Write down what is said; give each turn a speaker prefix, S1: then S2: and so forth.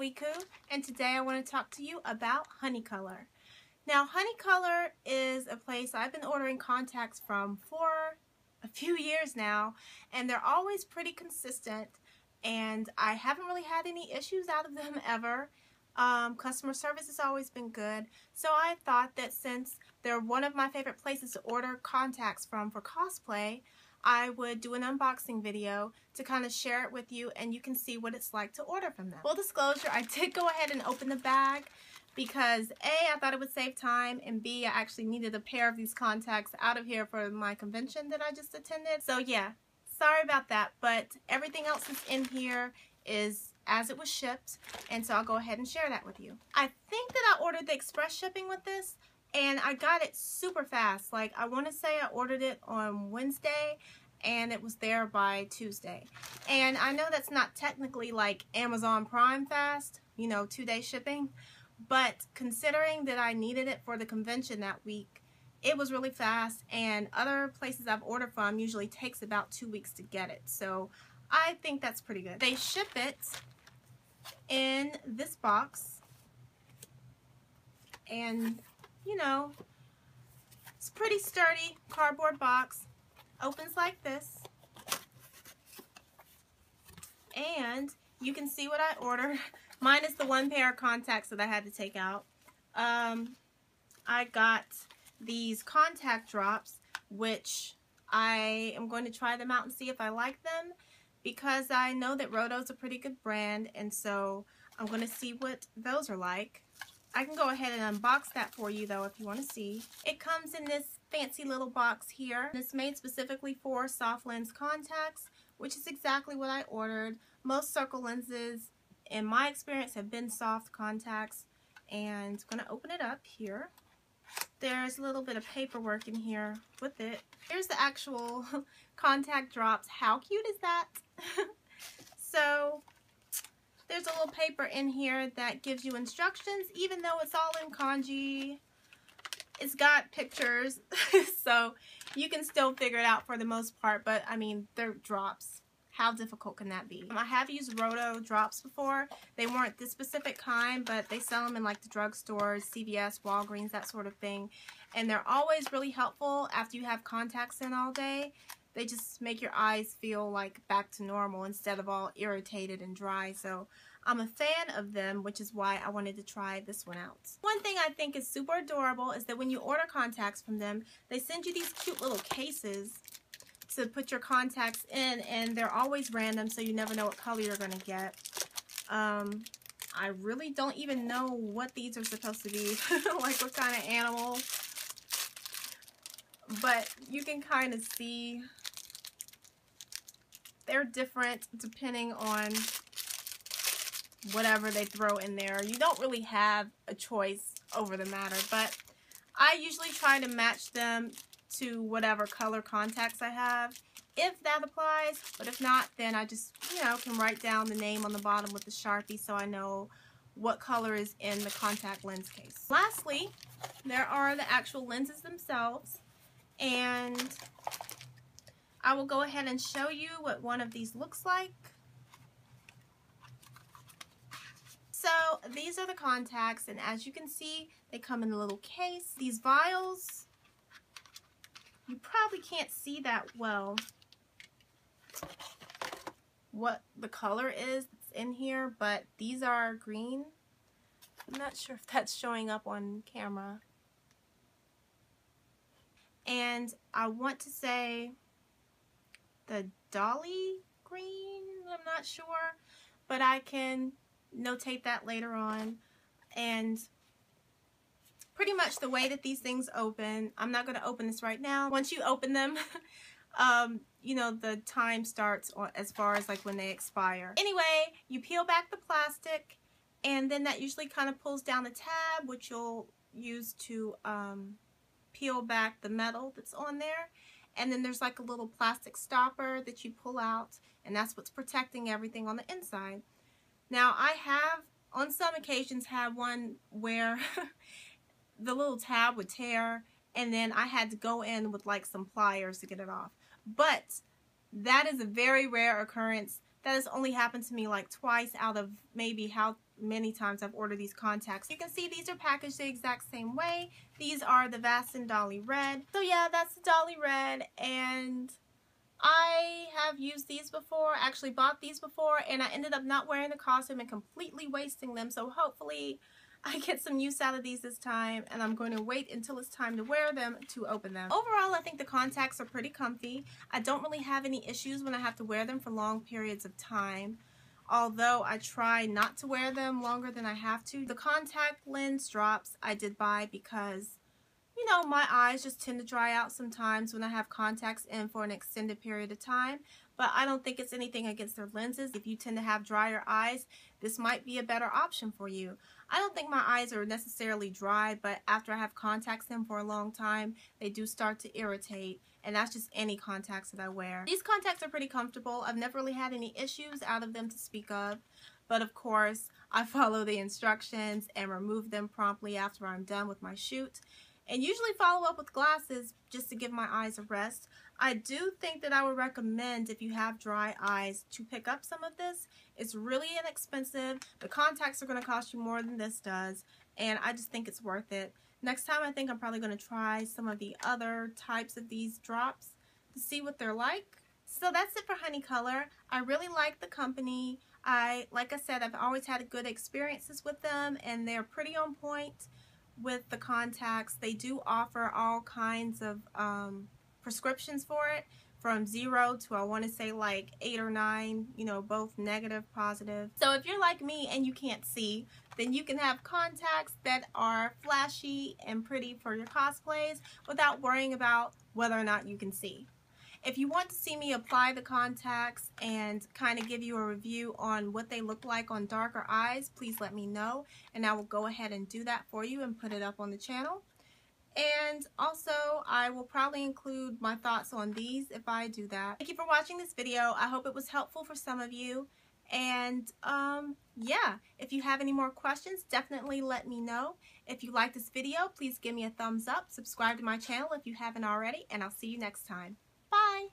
S1: Blikku, and today I want to talk to you about Honeycolor. Now, Honeycolor is a place I've been ordering contacts from for a few years now, and they're always pretty consistent, and I haven't really had any issues out of them ever. Customer service has always been good, so I thought that since they're one of my favorite places to order contacts from for cosplay, I would do an unboxing video to kind of share it with you, and you can see what it's like to order from them. Full disclosure, I did go ahead and open the bag because A, I thought it would save time, and B, I actually needed a pair of these contacts out of here for my convention that I just attended. So yeah, sorry about that, but everything else that's in here is as it was shipped, and so I'll go ahead and share that with you. I think that I ordered the express shipping with this, and I got it super fast. Like, I want to say I ordered it on Wednesday and it was there by Tuesday. And I know that's not technically like Amazon Prime fast, you know, 2-day shipping, but considering that I needed it for the convention that week, it was really fast, and other places I've ordered from usually takes about 2 weeks to get it. So I think that's pretty good. They ship it in this box, and you know, it's a pretty sturdy cardboard box. Opens like this, and you can see what I ordered. Mine is the one pair of contacts that I had to take out. I got these contact drops, which I am going to try them out and see if I like them, because I know that Roto's a pretty good brand, and so I'm going to see what those are like. I can go ahead and unbox that for you though if you want to see. It comes in this fancy little box here. It's made specifically for soft lens contacts, which is exactly what I ordered. Most circle lenses, in my experience, have been soft contacts. And I'm going to open it up here. There's a little bit of paperwork in here with it. Here's the actual contact drops. How cute is that? So there's a little paper in here that gives you instructions, even though it's all in kanji. It's got pictures, so you can still figure it out for the most part, but I mean, they're drops. How difficult can that be? I have used Roto drops before. They weren't this specific kind, but they sell them in like the drugstores, CVS, Walgreens, that sort of thing. And they're always really helpful after you have contacts in all day. They just make your eyes feel like back to normal instead of all irritated and dry. So I'm a fan of them, which is why I wanted to try this one out. One thing I think is super adorable is that when you order contacts from them, they send you these cute little cases to put your contacts in, and they're always random, so you never know what color you're going to get. I really don't even know what these are supposed to be, like what kind of animal, but you can kind of see they're different depending on whatever they throw in there. You don't really have a choice over the matter, but I usually try to match them to whatever color contacts I have, if that applies. But if not, then I just, you know, can write down the name on the bottom with the Sharpie so I know what color is in the contact lens case. Lastly, there are the actual lenses themselves, and I will go ahead and show you what one of these looks like. So these are the contacts, and as you can see, they come in a little case. These vials, you probably can't see that well what the color is that's in here, but these are green. I'm not sure if that's showing up on camera. And I want to say the Dolly green, I'm not sure, but I can notate that later on. And pretty much the way that these things open, I'm not going to open this right now. Once you open them, you know, the time starts as far as like when they expire. Anyway, you peel back the plastic, and then that usually kind of pulls down the tab, which you'll use to peel back the metal that's on there. And then there's like a little plastic stopper that you pull out, and that's what's protecting everything on the inside. Now, I have, on some occasions, had one where the little tab would tear, and then I had to go in with like some pliers to get it off. But that is a very rare occurrence. That has only happened to me like twice out of maybe many times I've ordered these contacts. You can see these are packaged the exact same way. These are the Vastin Dolly Red. So yeah, that's the Dolly Red, and I have used these before, actually bought these before, and I ended up not wearing the costume and completely wasting them. So hopefully I get some use out of these this time, and I'm going to wait until it's time to wear them to open them. Overall, I think the contacts are pretty comfy. I don't really have any issues when I have to wear them for long periods of time, although I try not to wear them longer than I have to. The contact lens drops I did buy because, you know, my eyes just tend to dry out sometimes when I have contacts in for an extended period of time, but I don't think it's anything against their lenses. If you tend to have drier eyes, this might be a better option for you. I don't think my eyes are necessarily dry, but after I have contacts in for a long time, they do start to irritate, and that's just any contacts that I wear. These contacts are pretty comfortable. I've never really had any issues out of them to speak of, but of course, I follow the instructions and remove them promptly after I'm done with my shoot, and usually follow up with glasses just to give my eyes a rest. I do think that I would recommend, if you have dry eyes, to pick up some of this. It's really inexpensive. The contacts are going to cost you more than this does, and I just think it's worth it. Next time, I think I'm probably going to try some of the other types of these drops to see what they're like. So that's it for Honey Color. I really like the company. Like I said, I've always had good experiences with them, and they're pretty on point with the contacts. They do offer all kinds of prescriptions for it, from 0 to, I want to say, like 8 or 9, you know, both negative, positive. So if you're like me and you can't see, then you can have contacts that are flashy and pretty for your cosplays without worrying about whether or not you can see. If you want to see me apply the contacts and kind of give you a review on what they look like on darker eyes, please let me know, and I will go ahead and do that for you and put it up on the channel. And also, I will probably include my thoughts on these if I do that. Thank you for watching this video. I hope it was helpful for some of you. And yeah, if you have any more questions, definitely let me know. If you like this video, please give me a thumbs up. Subscribe to my channel if you haven't already, and I'll see you next time. Bye!